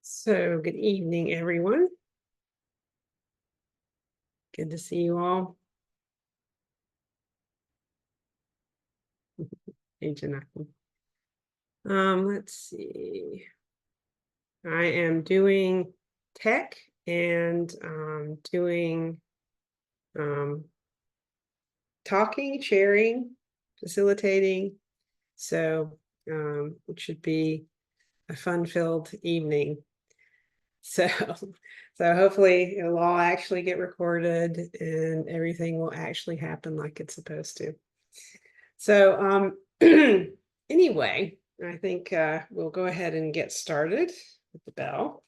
So, good evening, everyone. Good to see you all. Hey, Janaki. Let's see. I am doing tech and doing talking, sharing, facilitating. So, it should be a fun-filled evening. So, hopefully it'll all actually get recorded and everything will actually happen like it's supposed to. So, anyway, I think we'll go ahead and get started with the bell.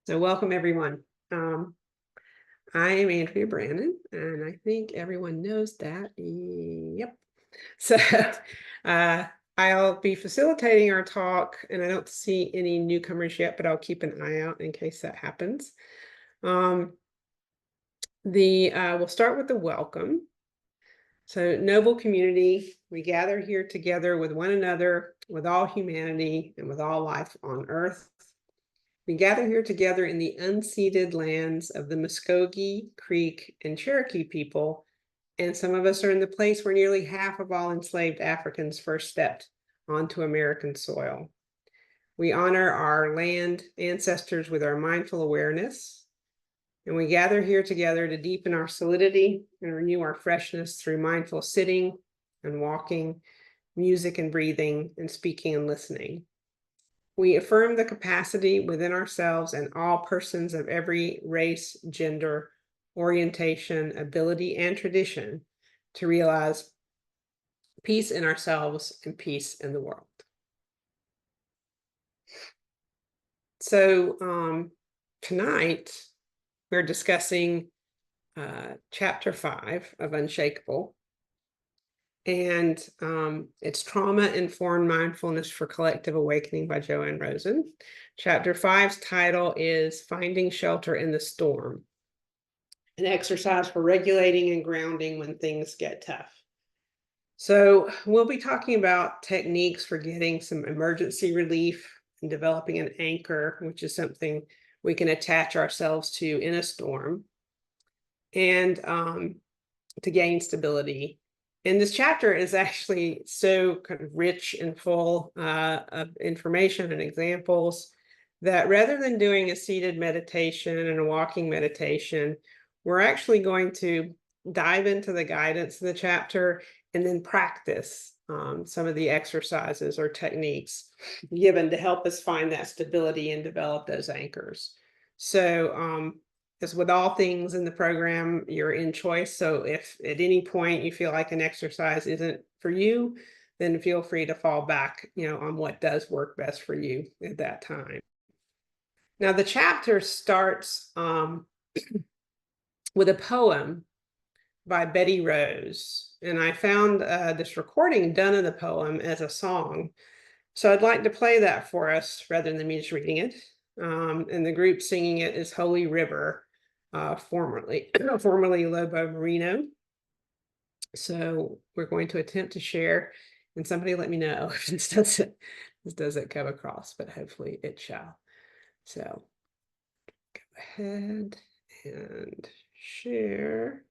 So welcome, everyone. I am Andrea Brannen, and I think everyone knows that. Yep. So I'll be facilitating our talk, and I don't see any newcomers yet, but I'll keep an eye out in case that happens. We'll start with the welcome. So, noble community, we gather here together with one another, with all humanity, and with all life on earth. We gather here together in the unceded lands of the Muskogee, Creek, and Cherokee people, and some of us are in the place where nearly half of all enslaved Africans first stepped onto American soil. We honor our land ancestors with our mindful awareness, and we gather here together to deepen our solidity and renew our freshness through mindful sitting and walking, music and breathing, and speaking and listening. We affirm the capacity within ourselves and all persons of every race, gender, orientation, ability, and tradition to realize peace in ourselves and peace in the world. So tonight we're discussing chapter 5 of Unshakeable, and it's Trauma-Informed Mindfulness for Collective Awakening by JoAnne Rosen. Chapter 5's title is Finding Shelter in the Storm, an exercise for regulating and grounding when things get tough. So we'll be talking about techniques for getting some emergency relief and developing an anchor, which is something we can attach ourselves to in a storm, and to gain stability. And this chapter is actually so kind of rich and full of information and examples that rather than doing a seated meditation and a walking meditation, we're actually going to dive into the guidance in the chapter and then practice some of the exercises or techniques given to help us find that stability and develop those anchors. So as with all things in the program, you're in choice. So if at any point you feel like an exercise isn't for you, then feel free to fall back, on what does work best for you at that time. Now, the chapter starts with a poem by Betty Rose. And I found this recording done of the poem as a song. So I'd like to play that for us rather than me just reading it. And the group singing it is Holy River, formerly Lobo Merino. So we're going to attempt to share, and somebody let me know if this doesn't come across, but hopefully it shall. So go ahead and share.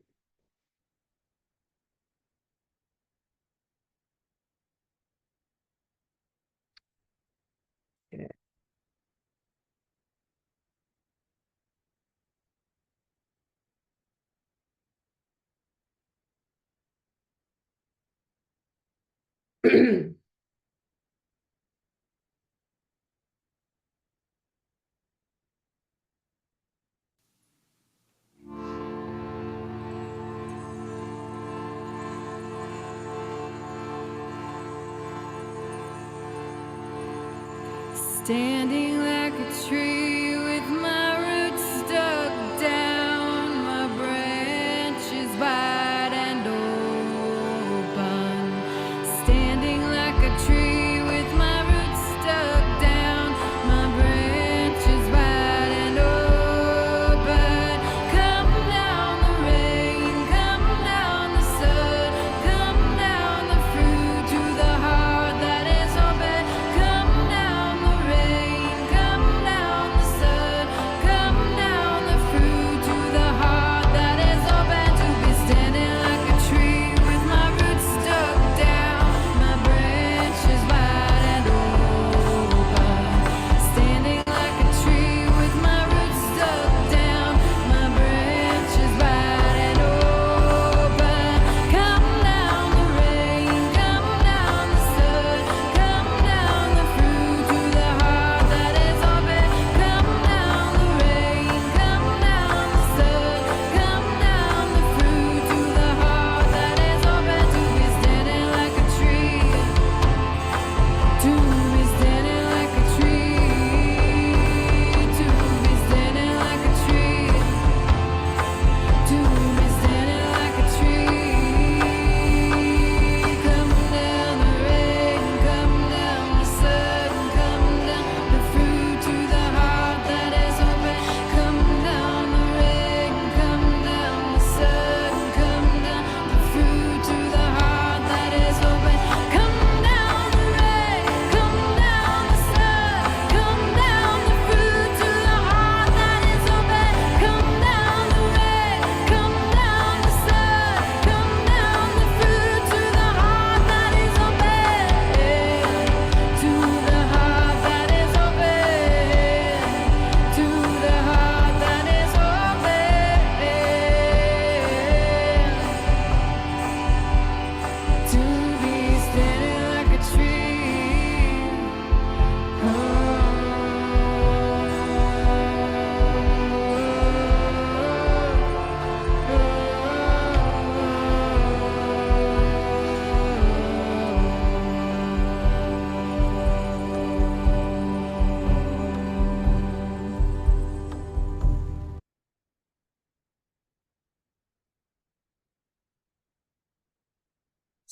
Standing like a tree with my roots stuck down, my branches wide and open. Standing like a tree with my roots stuck down,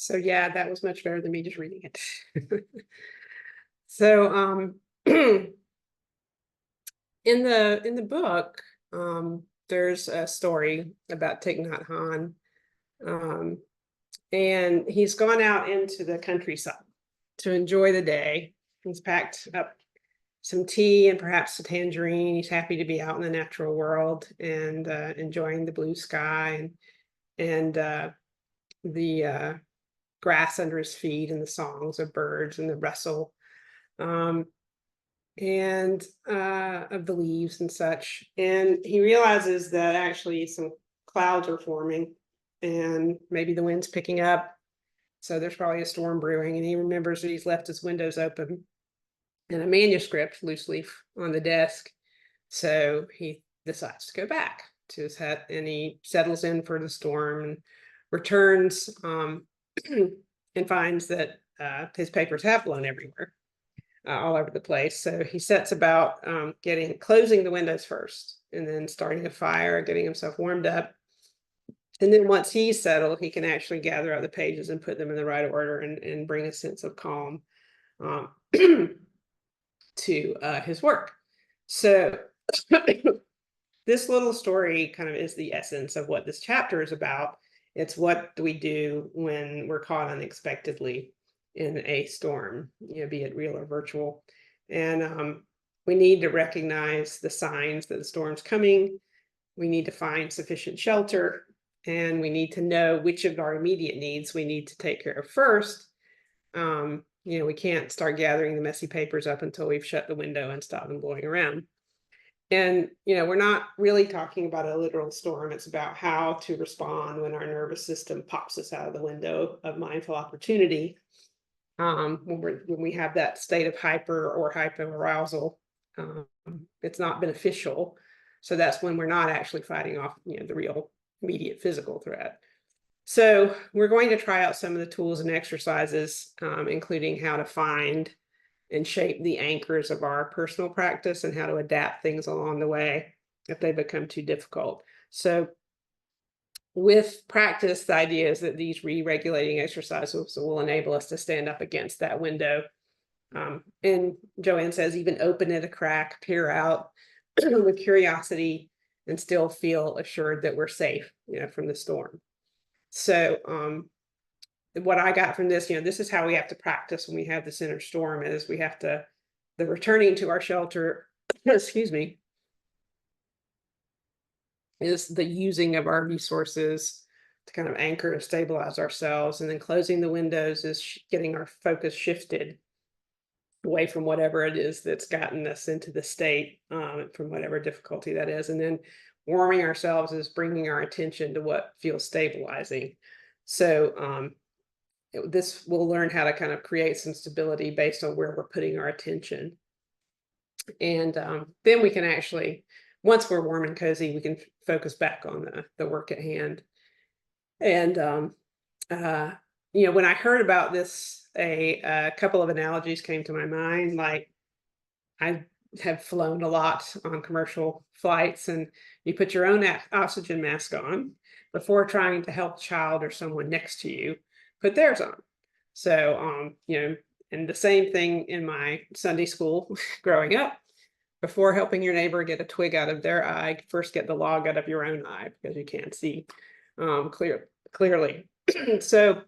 So yeah, that was much better than me just reading it. So in the book, there's a story about Thich Nhat Hanh. Um, and he's gone out into the countryside to enjoy the day. He's packed up some tea and perhaps a tangerine. He's happy to be out in the natural world and enjoying the blue sky and the grass under his feet and the songs of birds and the rustle um, and of the leaves and such. And he realizes that actually some clouds are forming and maybe the wind's picking up. So there's probably a storm brewing. And he remembers that he's left his windows open and a manuscript, loose leaf, on the desk. So he decides to go back to his hut and he settles in for the storm and returns and finds that his papers have blown everywhere, all over the place. So he sets about closing the windows first and then starting a fire, getting himself warmed up. And then once he's settled, he can actually gather out the pages and put them in the right order and bring a sense of calm to his work. So this little story kind of is the essence of what this chapter is about. It's what do we do when we're caught unexpectedly in a storm, be it real or virtual. And we need to recognize the signs that the storm's coming. We need to find sufficient shelter, and we need to know which of our immediate needs we need to take care of first. We can't start gathering the messy papers up until we've shut the window and stopped them blowing around. And, we're not really talking about a literal storm. It's about how to respond when our nervous system pops us out of the window of mindful opportunity. When we have that state of hyper or hypoarousal, it's not beneficial. So that's when we're not actually fighting off, the real immediate physical threat. So we're going to try out some of the tools and exercises, including how to find and shape the anchors of our personal practice and how to adapt things along the way if they become too difficult. So with practice, the idea is that these re-regulating exercises will enable us to stand up against that window. And JoAnne says, even open it a crack, peer out with curiosity, and still feel assured that we're safe, from the storm. So what I got from this, this is how we have to practice when we have this inner storm is we have to, the returning to our shelter, excuse me, is the using of our resources to kind of anchor and stabilize ourselves. And then closing the windows is getting our focus shifted away from whatever it is that's gotten us into the state, from whatever difficulty that is. And then warming ourselves is bringing our attention to what feels stabilizing. So this will learn how to kind of create some stability based on where we're putting our attention. And then we can actually, once we're warm and cozy, we can focus back on the work at hand. And, when I heard about this, a couple of analogies came to my mind. Like, I have flown a lot on commercial flights, and you put your own oxygen mask on before trying to help a child or someone next to you put theirs on. So, and the same thing in my Sunday school growing up. Before helping your neighbor get a twig out of their eye, first get the log out of your own eye because you can't see clearly. So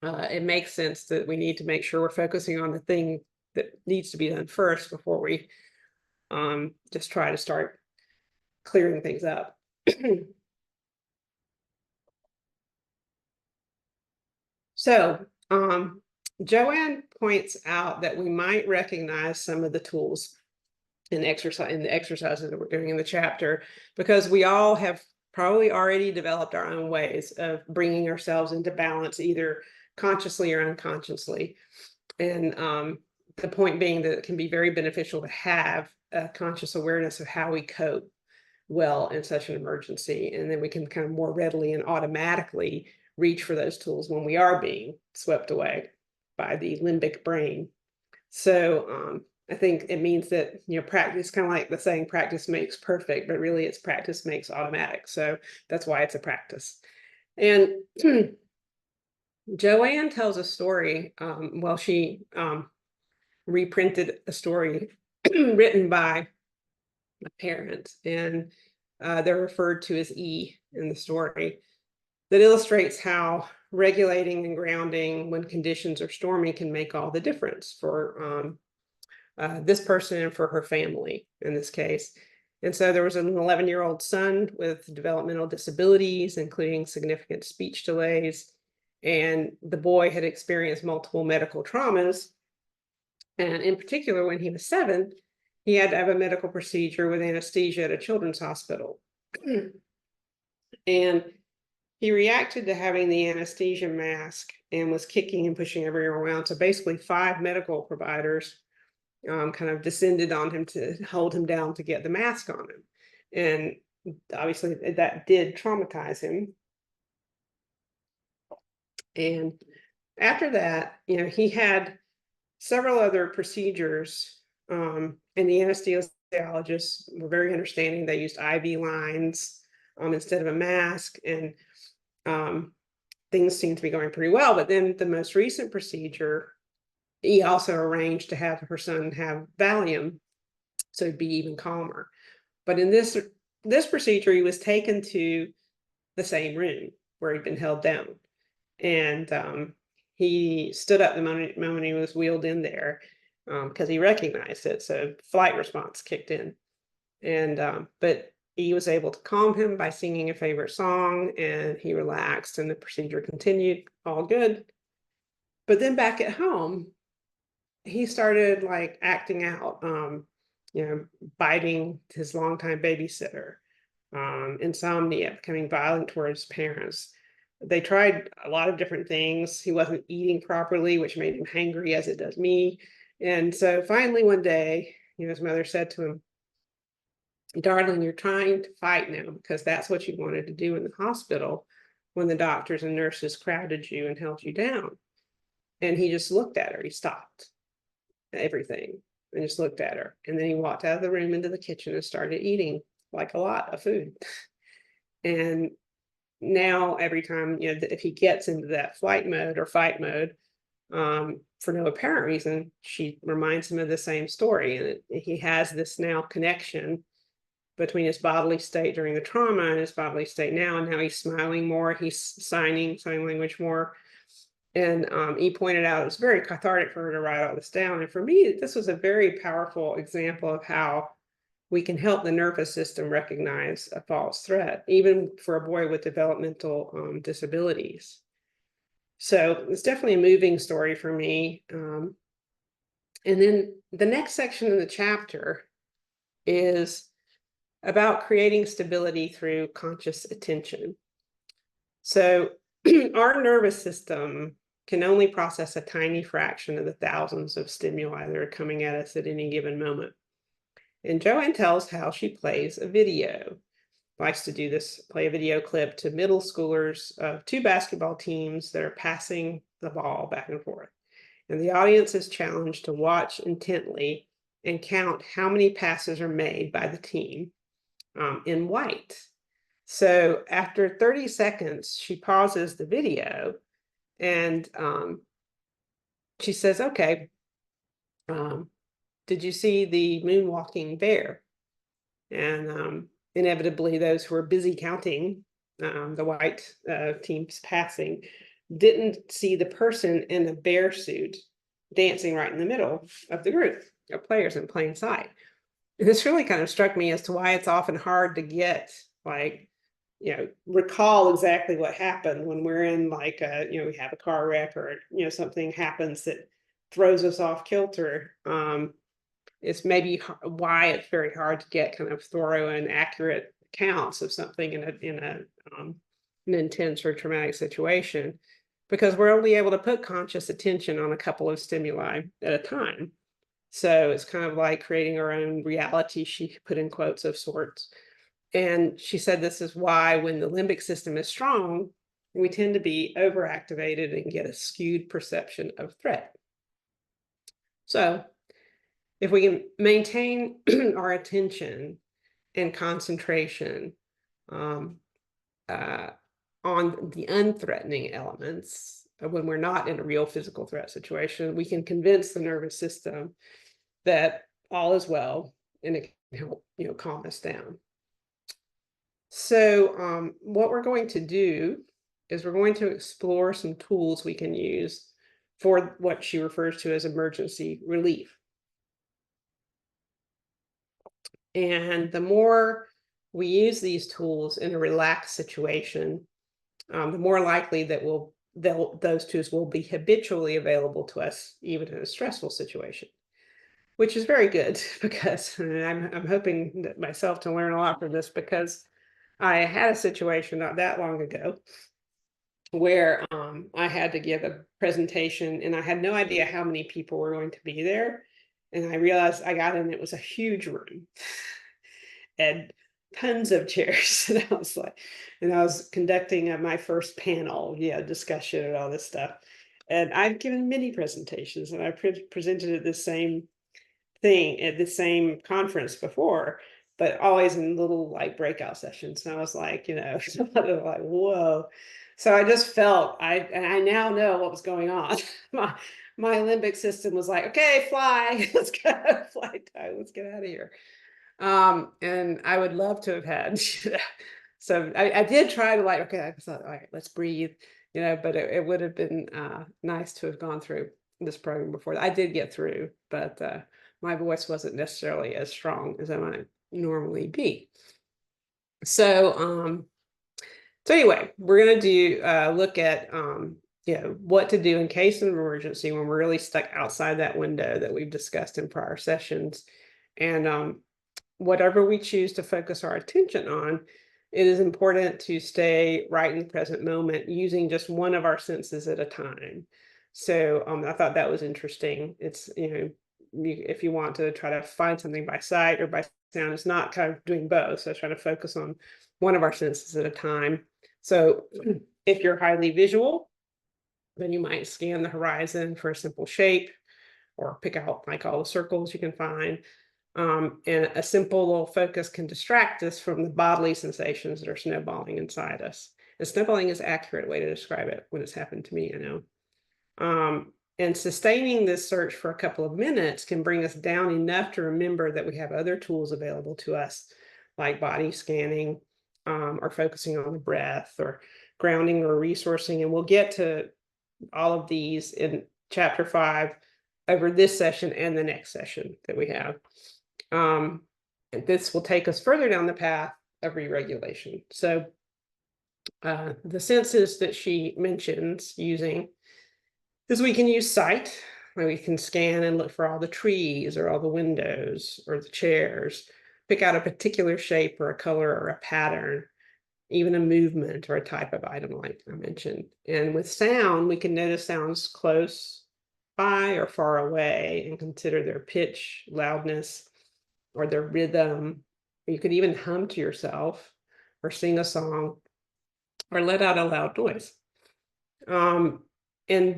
it makes sense that we need to make sure we're focusing on the thing that needs to be done first before we just try to start clearing things up. So JoAnne points out that we might recognize some of the tools in the exercises that we're doing in the chapter, because we all have probably already developed our own ways of bringing ourselves into balance, either consciously or unconsciously. And the point being that it can be very beneficial to have a conscious awareness of how we cope well in such an emergency. And then we can kind of more readily and automatically reach for those tools when we are being swept away by the limbic brain. So I think it means that, practice, kind of like the saying, practice makes perfect, but really it's practice makes automatic. So that's why it's a practice. And JoAnne tells a story. Well, she reprinted a story written by a parent, and they're referred to as E in the story, that illustrates how regulating and grounding when conditions are stormy can make all the difference for this person and for her family in this case. And so there was an 11-year-old son with developmental disabilities, including significant speech delays. And the boy had experienced multiple medical traumas. And in particular, when he was 7, he had to have a medical procedure with anesthesia at a children's hospital. And he reacted to having the anesthesia mask and was kicking and pushing everyone around. So basically, 5 medical providers kind of descended on him to hold him down to get the mask on him. And obviously, that did traumatize him. And after that, he had several other procedures, and the anesthesiologists were very understanding. They used IV lines instead of a mask, and things seemed to be going pretty well. But then the most recent procedure, he also arranged to have her son have Valium, so he'd be even calmer. But in this procedure, he was taken to the same room where he'd been held down, and he stood up the moment he was wheeled in there, because he recognized it. So flight response kicked in, and but he was able to calm him by singing a favorite song, and he relaxed, and the procedure continued, all good. But then back at home, he started like acting out, biting his longtime babysitter, insomnia, becoming violent towards parents. They tried a lot of different things. He wasn't eating properly, which made him hangry, as it does me. And so finally one day, his mother said to him, "Darling, you're trying to fight now because that's what you wanted to do in the hospital when the doctors and nurses crowded you and held you down." And he just looked at her. He stopped everything and just looked at her. And then he walked out of the room into the kitchen and started eating like a lot of food. And now every time, if he gets into that flight mode or fight mode, for no apparent reason, she reminds him of the same story. And he has this now connection between his bodily state during the trauma and his bodily state now. And now he's smiling more, he's sign language more. And he pointed out it was very cathartic for her to write all this down. And for me, this was a very powerful example of how we can help the nervous system recognize a false threat, even for a boy with developmental disabilities. So it's definitely a moving story for me. And then the next section in the chapter is about creating stability through conscious attention. So our nervous system can only process a tiny fraction of the thousands of stimuli that are coming at us at any given moment. And JoAnne tells how she plays a video, likes to do this, play a video clip to middle schoolers of 2 basketball teams that are passing the ball back and forth. And the audience is challenged to watch intently and count how many passes are made by the team in white. So after 30 seconds, she pauses the video and she says, "Okay, did you see the moonwalking bear?" And inevitably, those who were busy counting the white teams passing didn't see the person in the bear suit dancing right in the middle of the group of players in plain sight. And this really kind of struck me as to why it's often hard to get, like, recall exactly what happened when we're in like we have a car wreck, or something happens that throws us off kilter. It's maybe why it's very hard to get kind of thorough and accurate accounts of something in an intense or traumatic situation, because we're only able to put conscious attention on a couple of stimuli at a time. So it's kind of like creating our own reality, she put in quotes of sorts. And she said this is why when the limbic system is strong, we tend to be overactivated and get a skewed perception of threat. So if we can maintain our attention and concentration on the unthreatening elements when we're not in a real physical threat situation, we can convince the nervous system that all is well and it can help, calm us down. So what we're going to do is we're going to explore some tools we can use for what she refers to as emergency relief. And the more we use these tools in a relaxed situation, the more likely that those tools will be habitually available to us, even in a stressful situation, which is very good because I'm hoping that myself to learn a lot from this, because I had a situation not that long ago where I had to give a presentation and I had no idea how many people were going to be there. And I realized I got in, it was a huge room and tons of chairs. And I was conducting my first panel, discussion and all this stuff. And I've given many presentations and I presented at the same thing at the same conference before, but always in little like breakout sessions. And I was like, like, whoa. So I just felt and I now know what was going on. My limbic system was like, okay, fly, let's go, flight time, let's get out of here. And I would love to have had, so I did try to like, okay, I thought, all right, let's breathe, but it would have been nice to have gone through this program before. I did get through, but my voice wasn't necessarily as strong as I might normally be. So anyway, we're going to look at, what to do in case of an emergency when we're really stuck outside that window that we've discussed in prior sessions. And whatever we choose to focus our attention on, it is important to stay right in the present moment using just one of our senses at a time. So I thought that was interesting. It's, if you want to try to find something by sight or by sound, it's not kind of doing both. So trying to focus on one of our senses at a time. So if you're highly visual, then you might scan the horizon for a simple shape or pick out like all the circles you can find. And a simple little focus can distract us from the bodily sensations that are snowballing inside us. And snowballing is an accurate way to describe it when it's happened to me, And sustaining this search for a couple of minutes can bring us down enough to remember that we have other tools available to us, like body scanning, or focusing on the breath, or grounding or resourcing. And we'll get to all of these in chapter 5 over this session and the next session that we have. And this will take us further down the path of re-regulation. So the senses that she mentions using is we can use sight, where we can scan and look for all the trees or all the windows or the chairs, pick out a particular shape or a color or a pattern, even a movement or a type of item like I mentioned. And with sound, we can notice sounds close by or far away and consider their pitch, loudness, or their rhythm. You could even hum to yourself or sing a song or let out a loud noise. And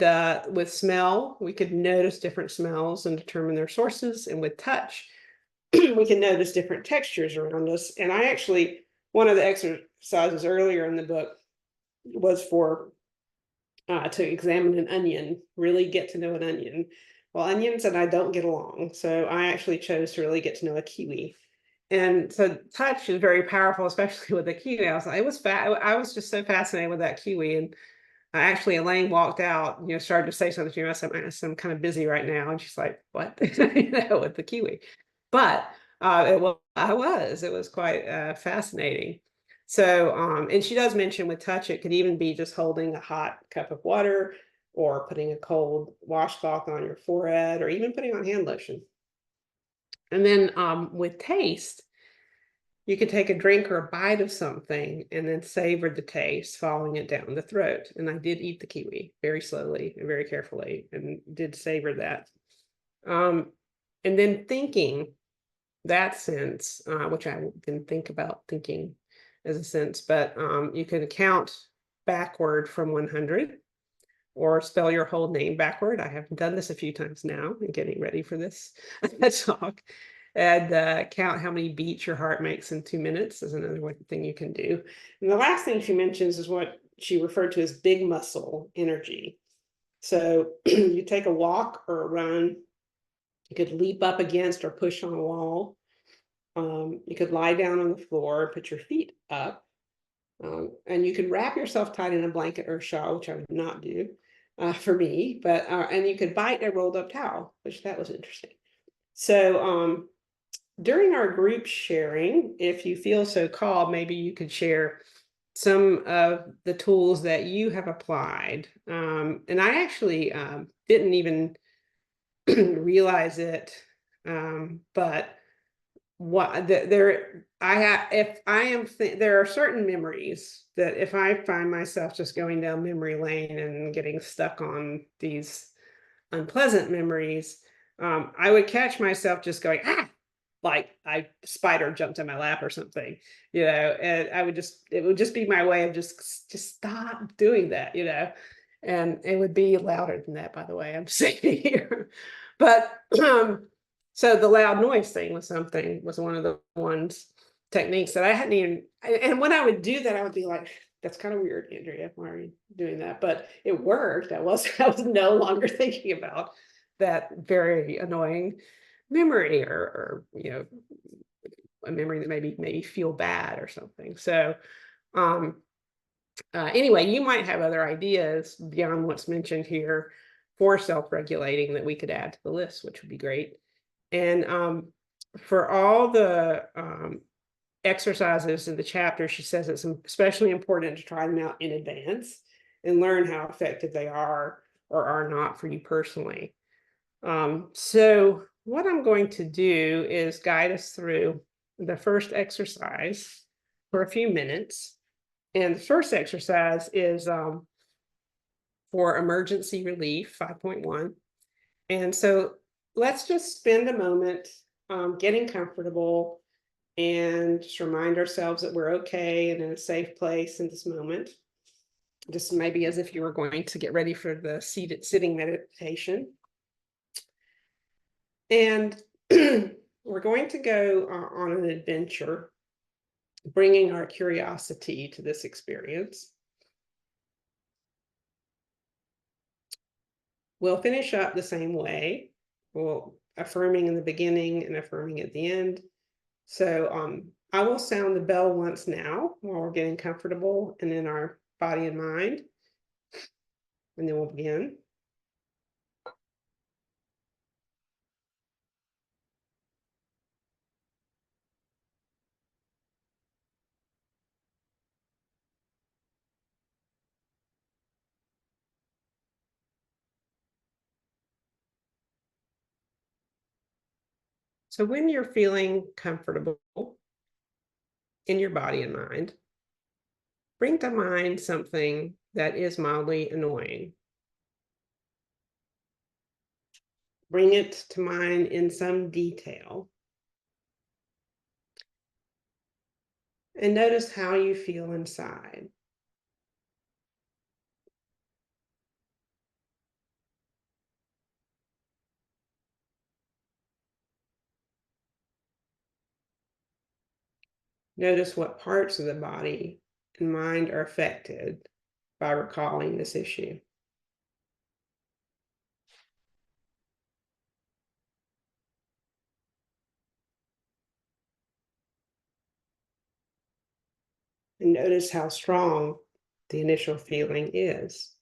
with smell, we could notice different smells and determine their sources. And with touch, we can notice different textures around us. And I actually, one of the exercises earlier in the book was for to examine an onion, really get to know an onion. Well, onions and I don't get along, so I actually chose to really get to know a kiwi. And so touch is very powerful, especially with the kiwi. I was just so fascinated with that kiwi. And actually, Elaine walked out, started to say something to me. I said, I'm kind of busy right now. And she's like, what? With the kiwi. But it was quite fascinating. So, and she does mention with touch, it could even be just holding a hot cup of water or putting a cold washcloth on your forehead or even putting on hand lotion. And then with taste, you could take a drink or a bite of something and then savor the taste, following it down the throat. And I did eat the kiwi very slowly and very carefully and did savor that. And then thinking, that sense, which I didn't think about thinking as a sense, but you can count backward from 100 or spell your whole name backward. I have done this a few times now and getting ready for this talk. And count how many beats your heart makes in 2 minutes is another thing you can do. And the last thing she mentions is what she referred to as big muscle energy. So you take a walk or a run. You could leap up against or push on a wall. You could lie down on the floor, put your feet up, and you could wrap yourself tight in a blanket or a shawl, which I would not do for me. But and you could bite a rolled up towel, which that was interesting. So during our group sharing, if you feel so called, maybe you could share some of the tools that you have applied. And I actually didn't even realize it, but there I have if I am there are certain memories that if I find myself just going down memory lane and getting stuck on these unpleasant memories, I would catch myself just going, ah, like I spider jumped in my lap or something, and it would just be my way of just stop doing that, and it would be louder than that, by the way, I'm saying here. But so the loud noise thing was one of the ones techniques that I hadn't even, and when I would do that, I would be like, that's kind of weird, Andrea. Why are you doing that? But it worked. I was no longer thinking about that very annoying memory or a memory that maybe made me feel bad or something. So um anyway, you might have other ideas beyond what's mentioned here for self-regulating that we could add to the list, which would be great. And for all the exercises in the chapter, she says it's especially important to try them out in advance and learn how effective they are or are not for you personally. So what I'm going to do is guide us through the first exercise for a few minutes. And the first exercise is for emergency relief 5.1. And so let's just spend a moment getting comfortable and just remind ourselves that we're okay and in a safe place in this moment. Just maybe as if you were going to get ready for the sitting meditation. And we're going to go on an adventure, bringing our curiosity to this experience. We'll finish up the same way. We'll affirming in the beginning and affirming at the end. So I will sound the bell once now while we're getting comfortable and in our body and mind. And then we'll begin. So when you're feeling comfortable in your body and mind, bring to mind something that is mildly annoying. Bring it to mind in some detail. And notice how you feel inside. Notice what parts of the body and mind are affected by recalling this issue. And notice how strong the initial feeling is.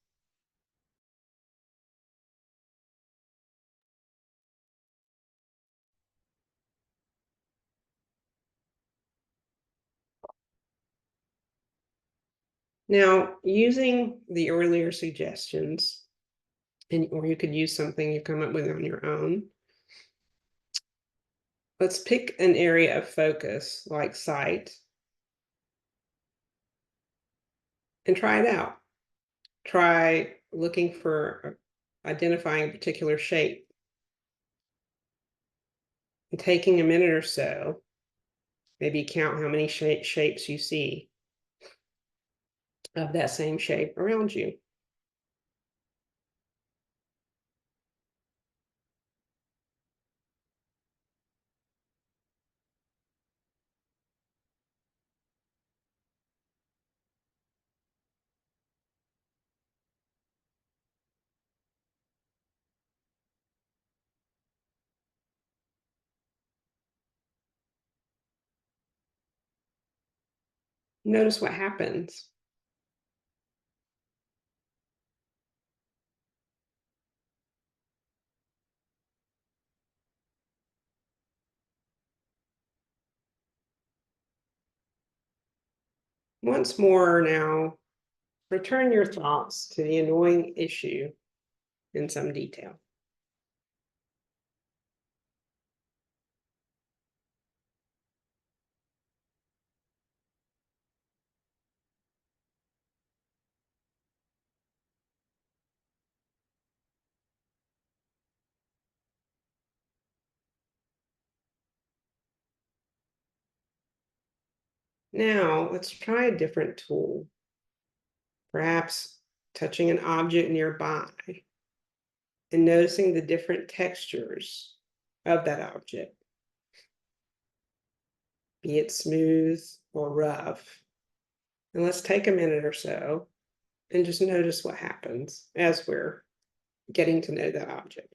Now, using the earlier suggestions, or you could use something you come up with on your own. Let's pick an area of focus like sight and try it out. Try looking for identifying a particular shape and taking a minute or so, maybe count how many shapes you see of that same shape around you. Notice what happens. Once more now, return your thoughts to the annoying issue in some detail. Now, let's try a different tool. Perhaps touching an object nearby and noticing the different textures of that object, be it smooth or rough. And let's take a minute or so and just notice what happens as we're getting to know that object.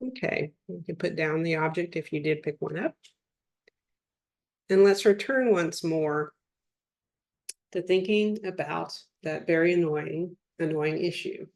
Okay, you can put down the object if you did pick one up. And let's return once more to thinking about that very annoying issue.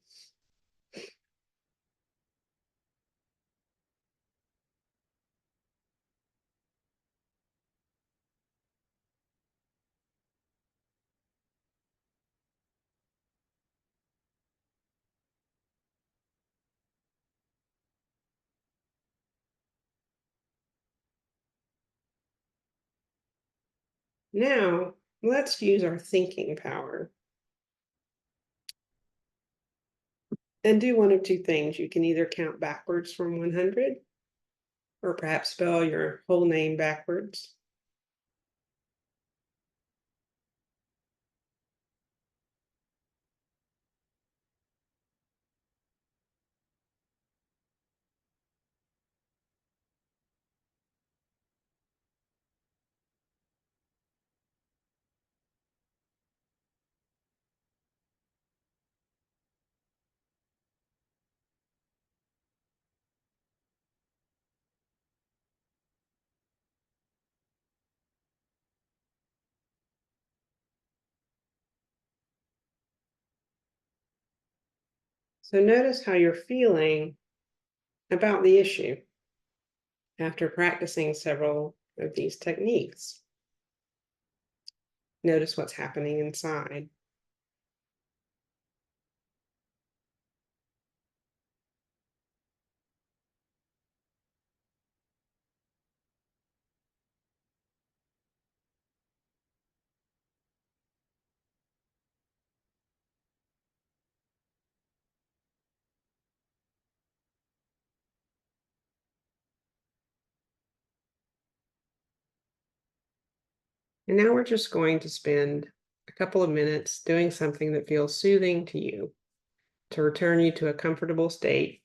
Now, let's use our thinking power and do one of two things. You can either count backwards from 100 or perhaps spell your whole name backwards. So notice how you're feeling about the issue after practicing several of these techniques. Notice what's happening inside. And now we're just going to spend a couple of minutes doing something that feels soothing to you to return you to a comfortable state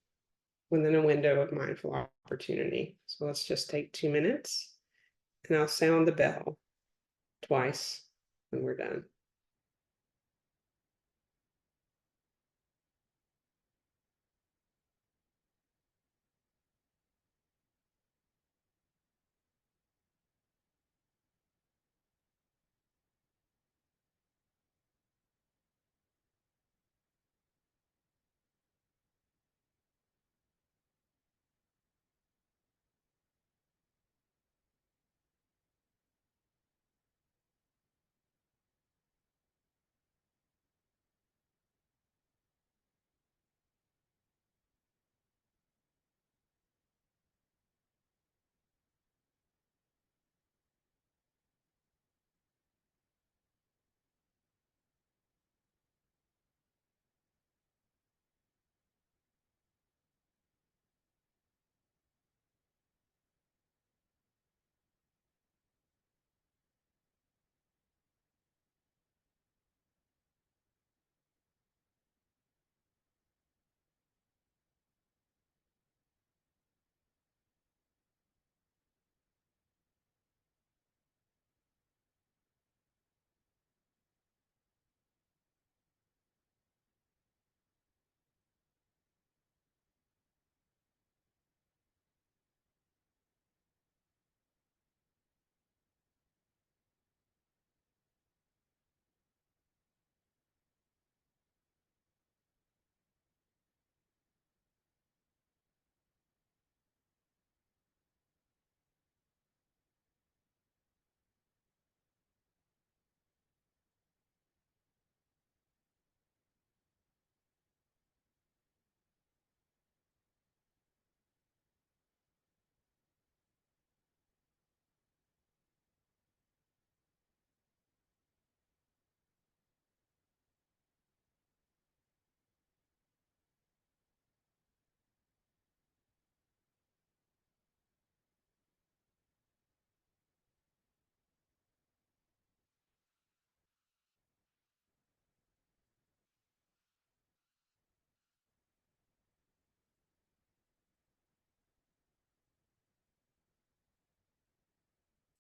within a window of mindful opportunity. So let's just take 2 minutes and I'll sound the bell twice when we're done.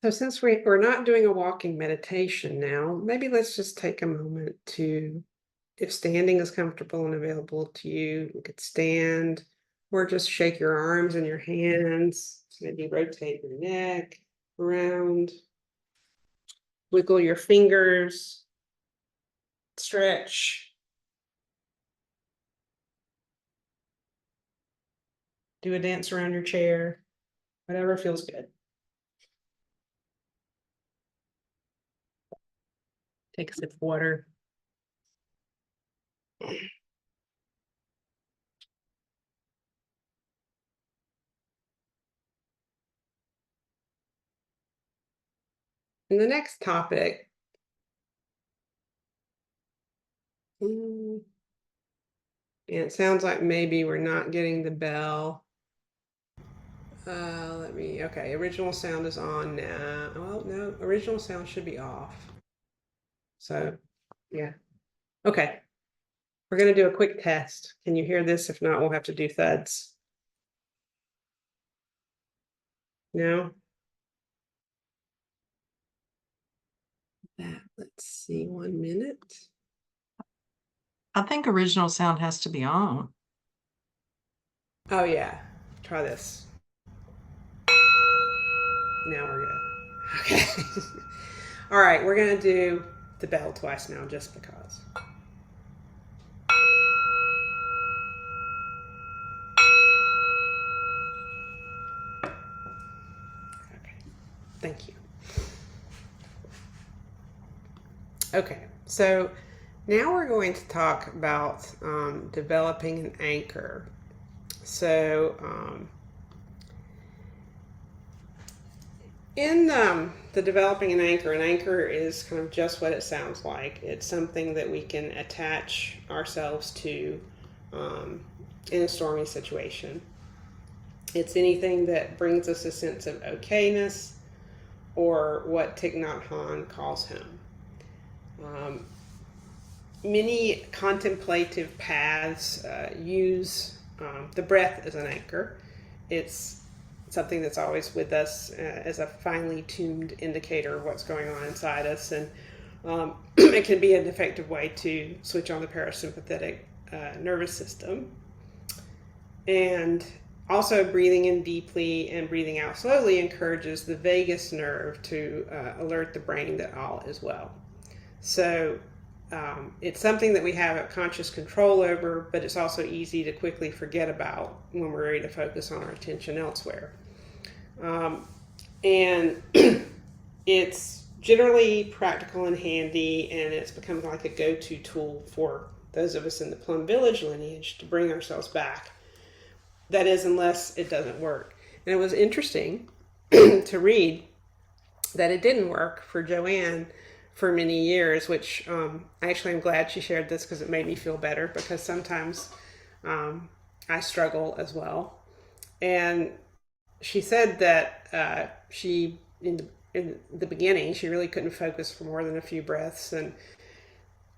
So since we're not doing a walking meditation now, maybe let's just take a moment to, if standing is comfortable and available to you, you could stand or just shake your arms and your hands, maybe rotate your neck around, wiggle your fingers, stretch, do a dance around your chair, whatever feels good. Take a sip of water. And the next topic, and it sounds like maybe we're not getting the bell. Okay, original sound is on now. Oh, no, original sound should be off. So, yeah. Okay, we're going to do a quick test. Can you hear this? If not, we'll have to do thuds. No? Let's see, 1 minute. I think original sound has to be on. Oh, yeah. Try this. Now we're good. Okay. All right, we're going to do the bell twice now just because. Okay. Thank you. Okay, so now we're going to talk about developing an anchor. So in the developing an anchor is kind of just what it sounds like. It's something that we can attach ourselves to in a stormy situation. It's anything that brings us a sense of okayness, or what Thich Nhat Hanh calls him. Many contemplative paths use the breath as an anchor. It's something that's always with us as a finely tuned indicator of what's going on inside us, and it can be an effective way to switch on the parasympathetic nervous system. And also, breathing in deeply and breathing out slowly encourages the vagus nerve to alert the brain that all is well. So it's something that we have conscious control over, but it's also easy to quickly forget about when we're ready to focus on our attention elsewhere. And it's generally practical and handy, and it's become like a go-to tool for those of us in the Plum Village lineage to bring ourselves back. That is, unless it doesn't work. And it was interesting to read that it didn't work for JoAnne for many years, which actually I'm glad she shared this, because it made me feel better, because sometimes I struggle as well. And she said that she, in the beginning, she really couldn't focus for more than a few breaths. And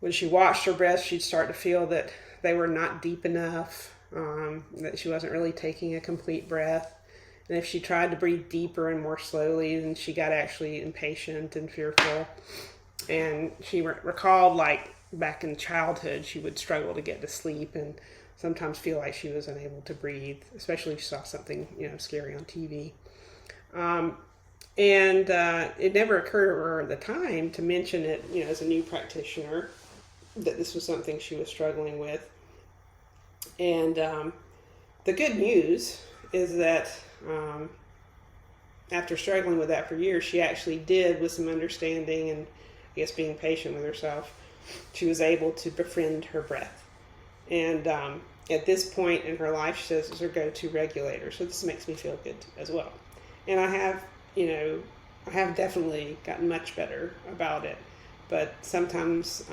when she watched her breaths, she'd start to feel that they were not deep enough, that she wasn't really taking a complete breath. And if she tried to breathe deeper and more slowly, then she got actually impatient and fearful. And she recalled, like, back in childhood, she would struggle to get to sleep and sometimes feel like she was unable to breathe, especially if she saw something, scary on TV. And it never occurred to her at the time to mention it, as a new practitioner, that this was something she was struggling with. And the good news is that after struggling with that for years, she actually did, with some understanding and I guess being patient with herself, she was able to befriend her breath. And at this point in her life, she says it's her go-to regulator. So this makes me feel good as well. And I have definitely gotten much better about it. But sometimes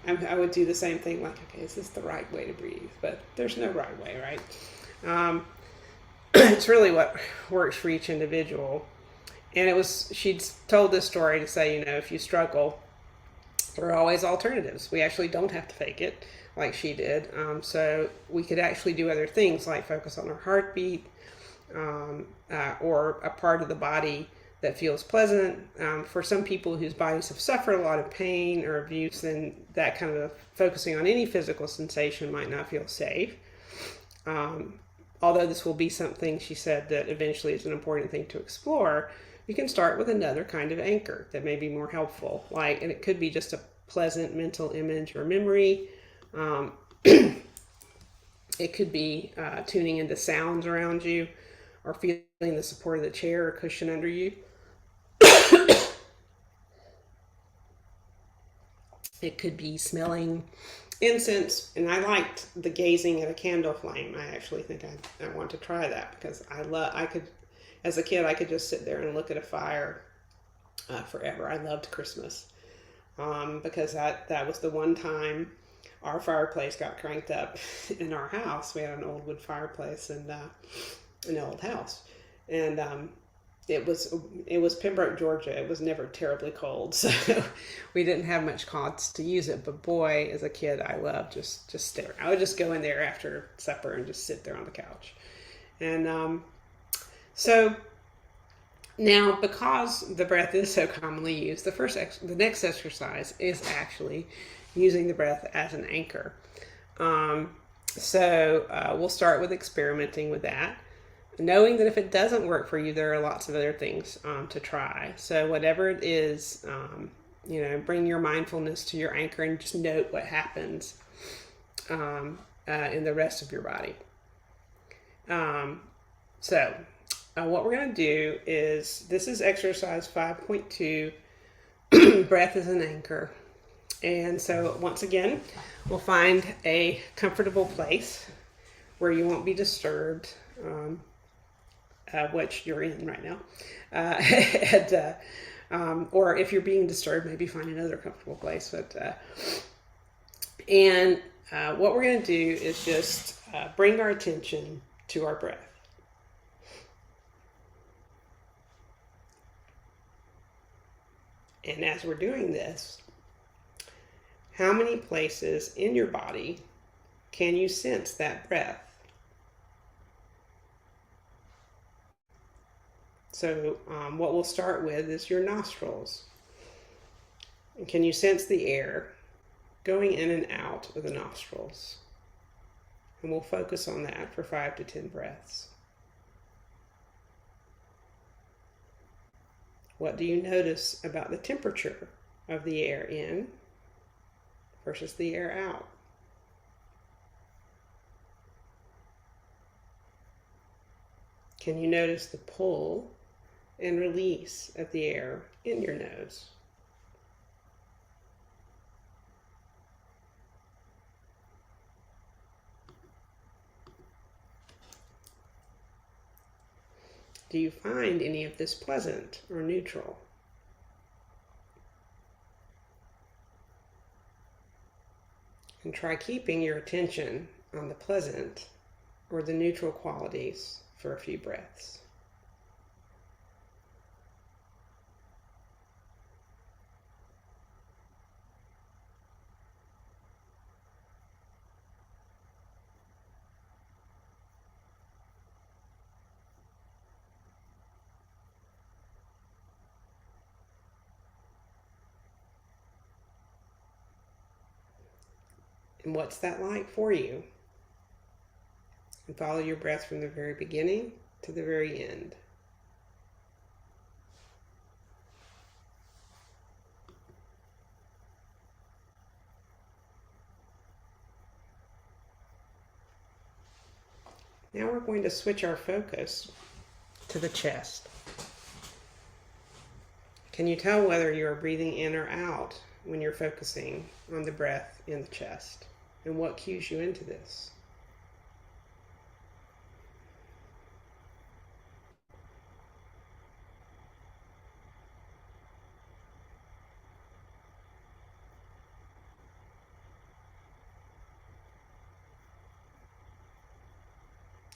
I would do the same thing, like, okay, is this the right way to breathe? But there's no right way, right? It's really what works for each individual. And she'd told this story to say, if you struggle, there are always alternatives. We actually don't have to fake it like she did. So we could actually do other things, like focus on our heartbeat, or a part of the body that feels pleasant. For some people whose bodies have suffered a lot of pain or abuse, then that kind of focusing on any physical sensation might not feel safe. Although this will be something, she said, that eventually is an important thing to explore, you can start with another kind of anchor that may be more helpful. And it could be just a pleasant mental image or memory. It could be tuning into sounds around you, or feeling the support of the chair or cushion under you. It could be smelling incense, and I liked the gazing at a candle flame. I actually think I want to try that, because as a kid, I could just sit there and look at a fire forever. I loved Christmas because that was the one time our fireplace got cranked up in our house. We had an old wood fireplace and an old house, and it was Pembroke, Georgia. It was never terribly cold, so we didn't have much cause to use it. But boy, as a kid, I loved just staring. I would just go in there after supper and just sit there on the couch. And so now, because the breath is so commonly used, the next exercise is actually using the breath as an anchor. So we'll start with experimenting with that, knowing that if it doesn't work for you, there are lots of other things to try. So whatever it is, bring your mindfulness to your anchor and just note what happens in the rest of your body. So what we're going to do is, this is exercise 5.2, breath as an anchor. And so once again, we'll find a comfortable place where you won't be disturbed, which you're in right now. Or if you're being disturbed, maybe find another comfortable place. What we're going to do is just bring our attention to our breath. And as we're doing this, how many places in your body can you sense that breath? So what we'll start with is your nostrils. And can you sense the air going in and out of the nostrils? And we'll focus on that for 5 to 10 breaths. What do you notice about the temperature of the air in versus the air out? Can you notice the pull and release of the air in your nose? Do you find any of this pleasant or neutral? And try keeping your attention on the pleasant or the neutral qualities for a few breaths. And what's that like for you? And follow your breath from the very beginning to the very end. Now we're going to switch our focus to the chest. Can you tell whether you are breathing in or out when you're focusing on the breath in the chest? And what cues you into this?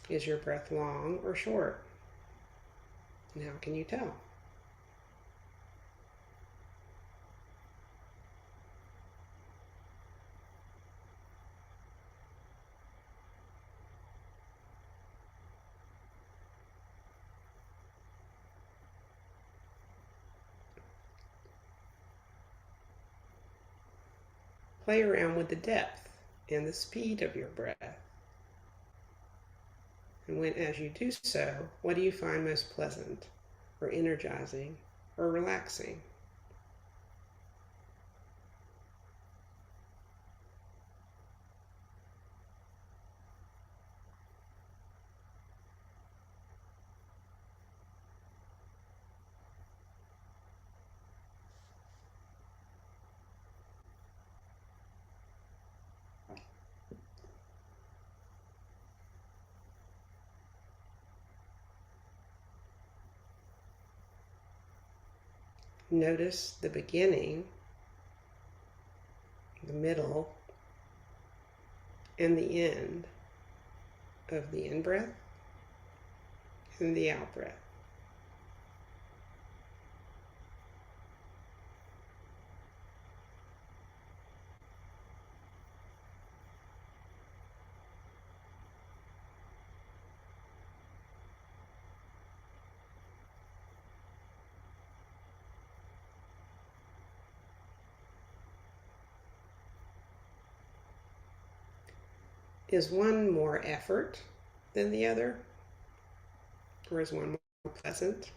Is your breath long or short? And how can you tell? Play around with the depth and the speed of your breath. And as you do so, what do you find most pleasant or energizing or relaxing? Notice the beginning, the middle, and the end of the in-breath and the out-breath. Is one more effort than the other? Or is one more pleasant?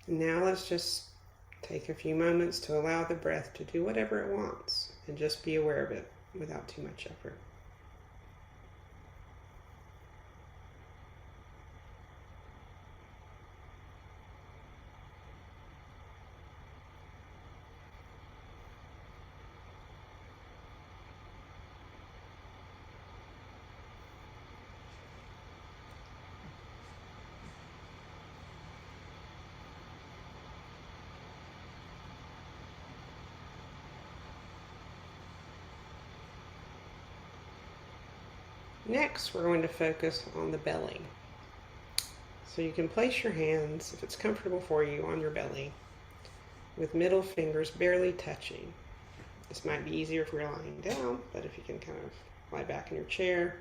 Now let's just take a few moments to allow the breath to do whatever it wants and just be aware of it without too much effort. Next, we're going to focus on the belly. So you can place your hands, if it's comfortable for you, on your belly with middle fingers barely touching. This might be easier if you're lying down, but if you can kind of lie back in your chair.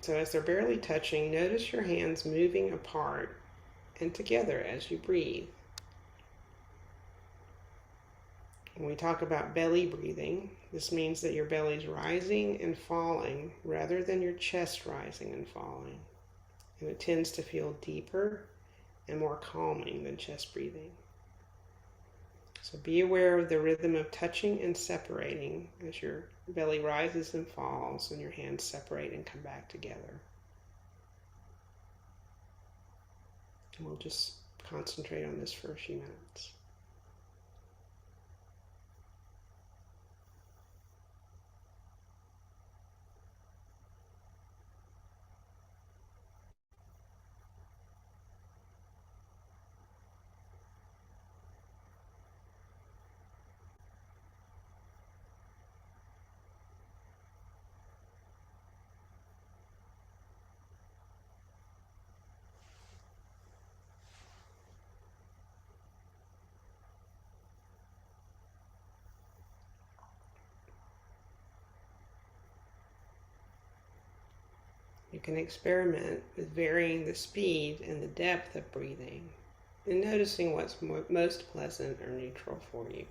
So as they're barely touching, notice your hands moving apart and together as you breathe. When we talk about belly breathing, this means that your belly's rising and falling rather than your chest rising and falling. And it tends to feel deeper and more calming than chest breathing. So be aware of the rhythm of touching and separating as your belly rises and falls and your hands separate and come back together. And we'll just concentrate on this for a few minutes. You can experiment with varying the speed and the depth of breathing and noticing what's most pleasant or neutral for you.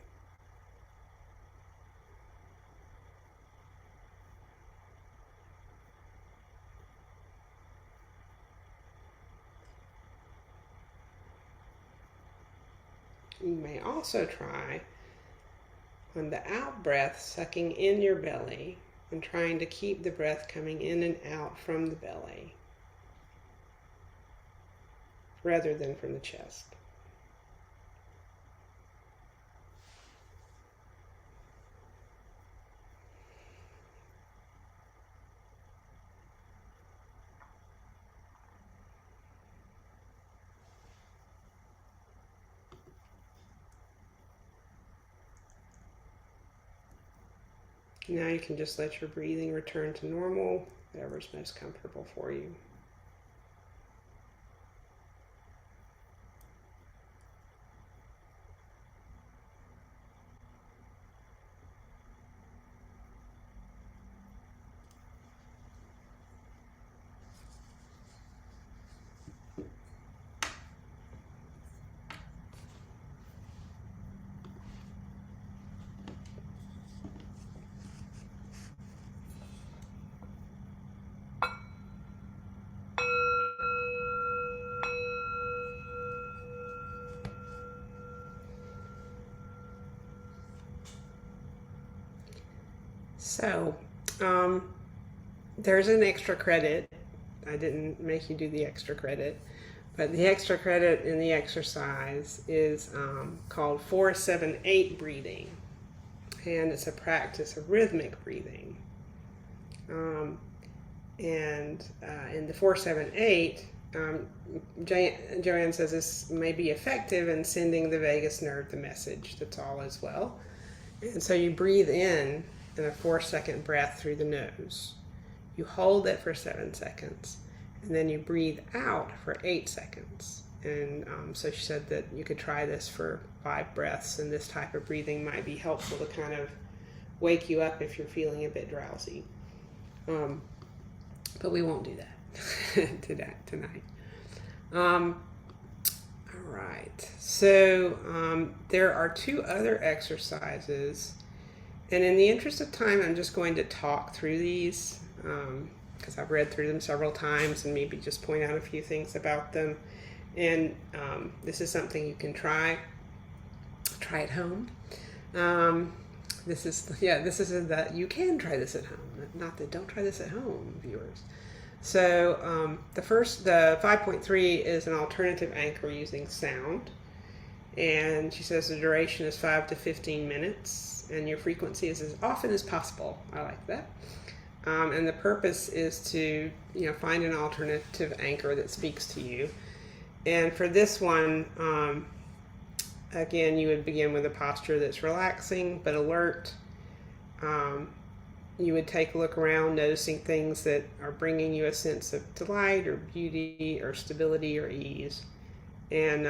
You may also try on the out breath, sucking in your belly and trying to keep the breath coming in and out from the belly rather than from the chest. Now you can just let your breathing return to normal, whatever's most comfortable for you. So, there's an extra credit. I didn't make you do the extra credit, but the extra credit in the exercise is called 4-7-8 breathing, and it's a practice of rhythmic breathing. And in the 4-7-8, JoAnne says this may be effective in sending the vagus nerve the message that's all is well. And so you breathe in a 4-second breath through the nose. You hold it for 7 seconds, and then you breathe out for 8 seconds. And so she said that you could try this for 5 breaths, and this type of breathing might be helpful to kind of wake you up if you're feeling a bit drowsy. But we won't do that tonight. All right. So there are 2 other exercises, and in the interest of time, I'm just going to talk through these because I've read through them several times and maybe just point out a few things about them. And this is something you can try at home. This is that you can try this at home. Not that don't try this at home, viewers. So the 5.3 is an alternative anchor using sound, and she says the duration is 5 to 15 minutes, and your frequency is as often as possible. I like that. And the purpose is to find an alternative anchor that speaks to you. And for this one, again, you would begin with a posture that's relaxing but alert. You would take a look around, noticing things that are bringing you a sense of delight or beauty or stability or ease, and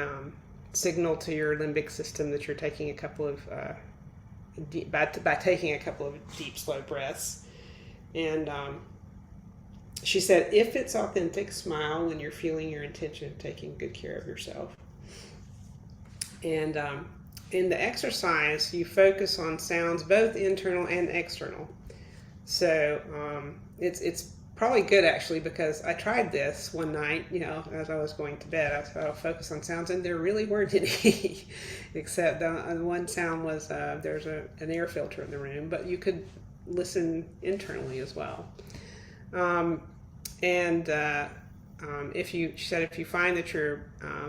signal to your limbic system that you're taking a couple of by taking a couple of deep, slow breaths. And she said, if it's authentic, smile when you're feeling your intention of taking good care of yourself. And in the exercise, you focus on sounds both internal and external. So it's probably good, actually, because I tried this one night, as I was going to bed. I thought I'll focus on sounds, and there really weren't any, except the one sound was there's an air filter in the room, but you could listen internally as well. She said if you find that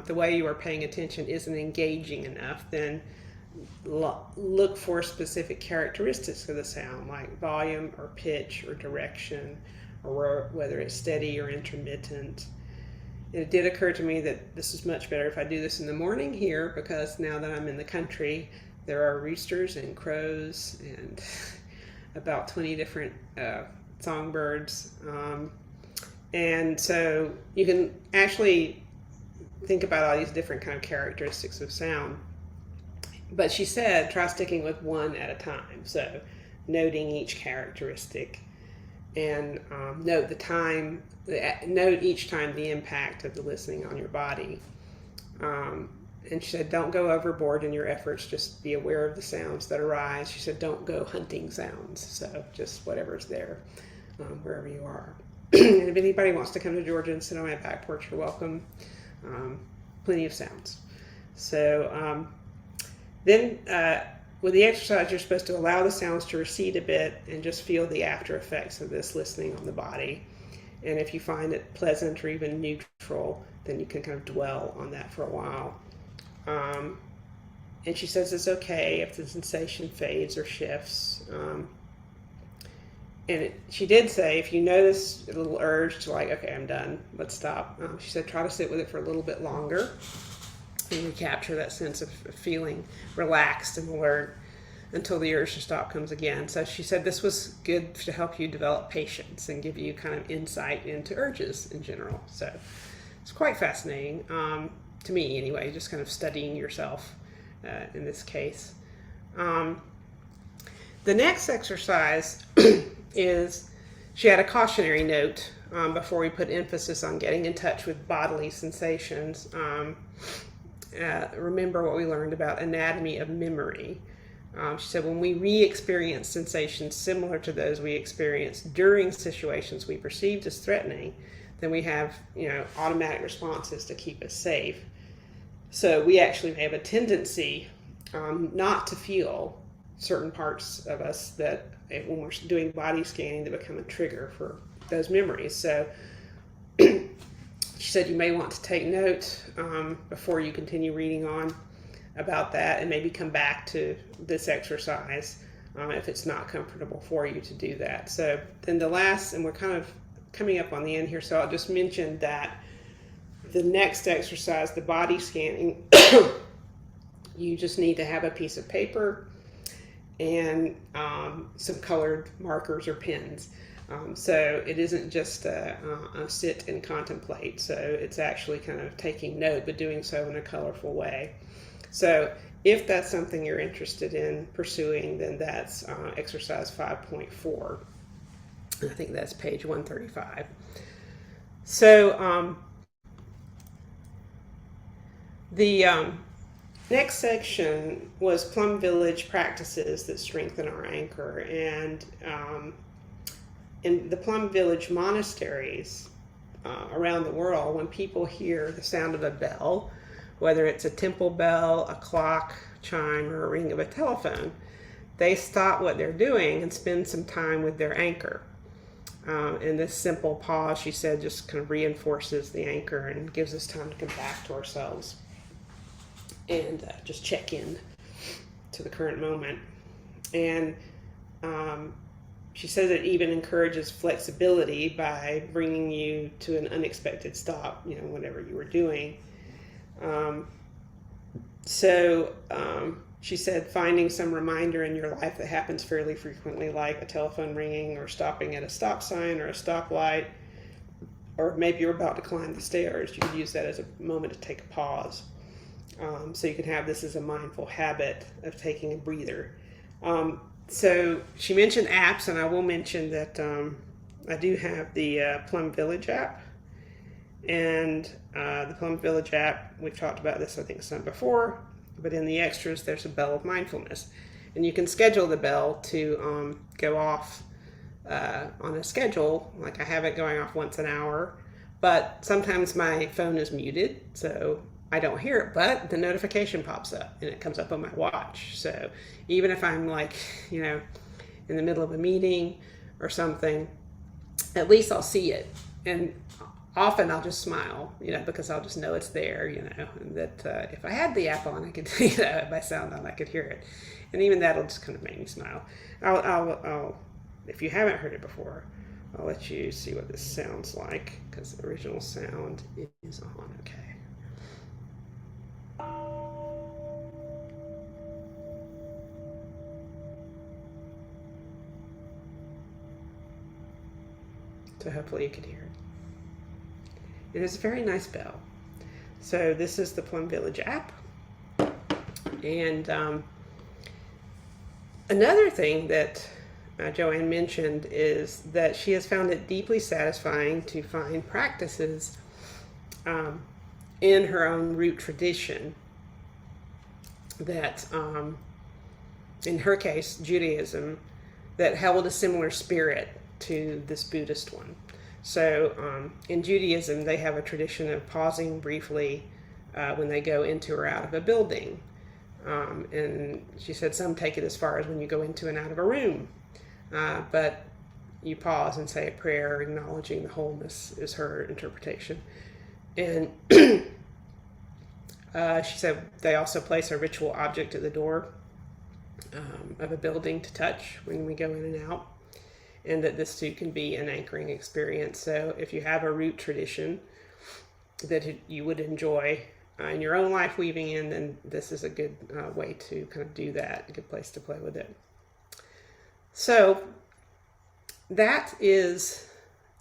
the way you are paying attention isn't engaging enough, then look for specific characteristics of the sound, like volume or pitch or direction, or whether it's steady or intermittent. And it did occur to me that this is much better if I do this in the morning here, because now that I'm in the country, there are roosters and crows and about 20 different songbirds. And so you can actually think about all these different kind of characteristics of sound. But she said, try sticking with one at a time. So noting each characteristic, and note each time the impact of the listening on your body. And she said, don't go overboard in your efforts. Just be aware of the sounds that arise. She said, don't go hunting sounds. So just whatever's there, wherever you are. And if anybody wants to come to Georgia and sit on my back porch, you're welcome. Plenty of sounds. So then with the exercise, you're supposed to allow the sounds to recede a bit and just feel the after effects of this listening on the body. And if you find it pleasant or even neutral, then you can kind of dwell on that for a while. And she says it's okay if the sensation fades or shifts. She did say, if you notice a little urge to okay, I'm done, let's stop. She said, try to sit with it for a little bit longer and recapture that sense of feeling relaxed and alert until the urge to stop comes again. So she said this was good to help you develop patience and give you kind of insight into urges in general. So it's quite fascinating, to me anyway, just kind of studying yourself in this case. The next exercise is, she had a cautionary note before we put emphasis on getting in touch with bodily sensations. Remember what we learned about anatomy of memory. She said when we re-experience sensations similar to those we experienced during situations we perceived as threatening, then we have automatic responses to keep us safe. So we actually have a tendency not to feel certain parts of us that when we're doing body scanning that become a trigger for those memories. So she said you may want to take note before you continue reading on about that, and maybe come back to this exercise if it's not comfortable for you to do that. So then the last, and we're kind of coming up on the end here, so I'll just mention that the next exercise, the body scanning, you just need to have a piece of paper and some colored markers or pens. So it isn't just a sit and contemplate. So it's actually kind of taking note, but doing so in a colorful way. So if that's something you're interested in pursuing, then that's exercise 5.4. I think that's page 135. So the next section was Plum Village practices that strengthen our anchor. And in the Plum Village monasteries around the world, when people hear the sound of a bell, whether it's a temple bell, a clock, chime, or a ring of a telephone, they stop what they're doing and spend some time with their anchor. And this simple pause, she said, just kind of reinforces the anchor and gives us time to come back to ourselves and just check in to the current moment. And she says it even encourages flexibility by bringing you to an unexpected stop, whatever you were doing. She said finding some reminder in your life that happens fairly frequently, like a telephone ringing or stopping at a stop sign or a stoplight, or maybe you're about to climb the stairs. You could use that as a moment to take a pause. So you can have this as a mindful habit of taking a breather. So she mentioned apps, and I will mention that I do have the Plum Village app. And the Plum Village app, we've talked about this, I think, some before, but in the extras, there's a bell of mindfulness. And you can schedule the bell to go off on a schedule, like I have it going off once an hour, but sometimes my phone is muted, so I don't hear it, but the notification pops up and it comes up on my watch. So even if I'm in the middle of a meeting or something, at least I'll see it. And often I'll just smile, because I'll just know it's there, and that if I had the app on, I could, my sound on, I could hear it. And even that'll just kind of make me smile. I'll if you haven't heard it before, I'll let you see what this sounds like, because the original sound is on. Okay. So hopefully you can hear it. It is a very nice bell. So this is the Plum Village app. And another thing that JoAnne mentioned is that she has found it deeply satisfying to find practices in her own root tradition that, in her case, Judaism, that held a similar spirit to this Buddhist one. So in Judaism, they have a tradition of pausing briefly when they go into or out of a building. And she said some take it as far as when you go into and out of a room. But you pause and say a prayer, acknowledging the wholeness, is her interpretation. And she said they also place a ritual object at the door of a building to touch when we go in and out, and that this too can be an anchoring experience. So if you have a root tradition that you would enjoy in your own life weaving in, then this is a good way to kind of do that, a good place to play with it. So that is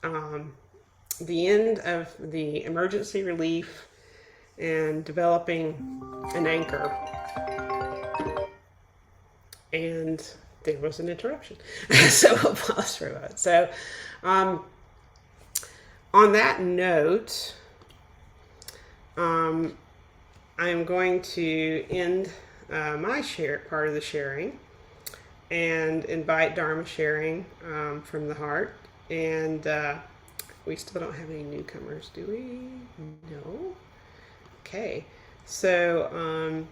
the end of the emergency relief and developing an anchor. And there was an interruption. So we'll pause for a moment. So on that note, I am going to end my part of the sharing and invite Dharma sharing from the heart. And we still don't have any newcomers, do we? No? Okay. So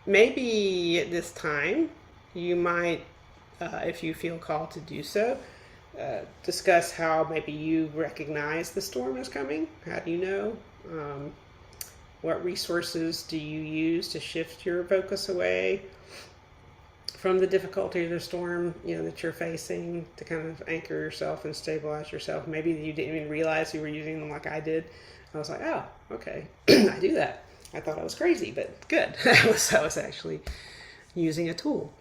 maybe at this time, you might, if you feel called to do so, discuss how maybe you recognize the storm is coming. How do you know? What resources do you use to shift your focus away from the difficulty of the storm, that you're facing, to kind of anchor yourself and stabilize yourself? Maybe you didn't even realize you were using them like I did. I was like, oh, okay, I do that. I thought I was crazy, but good. I was actually using a tool.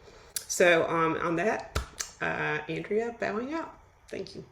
So on that, Andrea, bowing out. Thank you.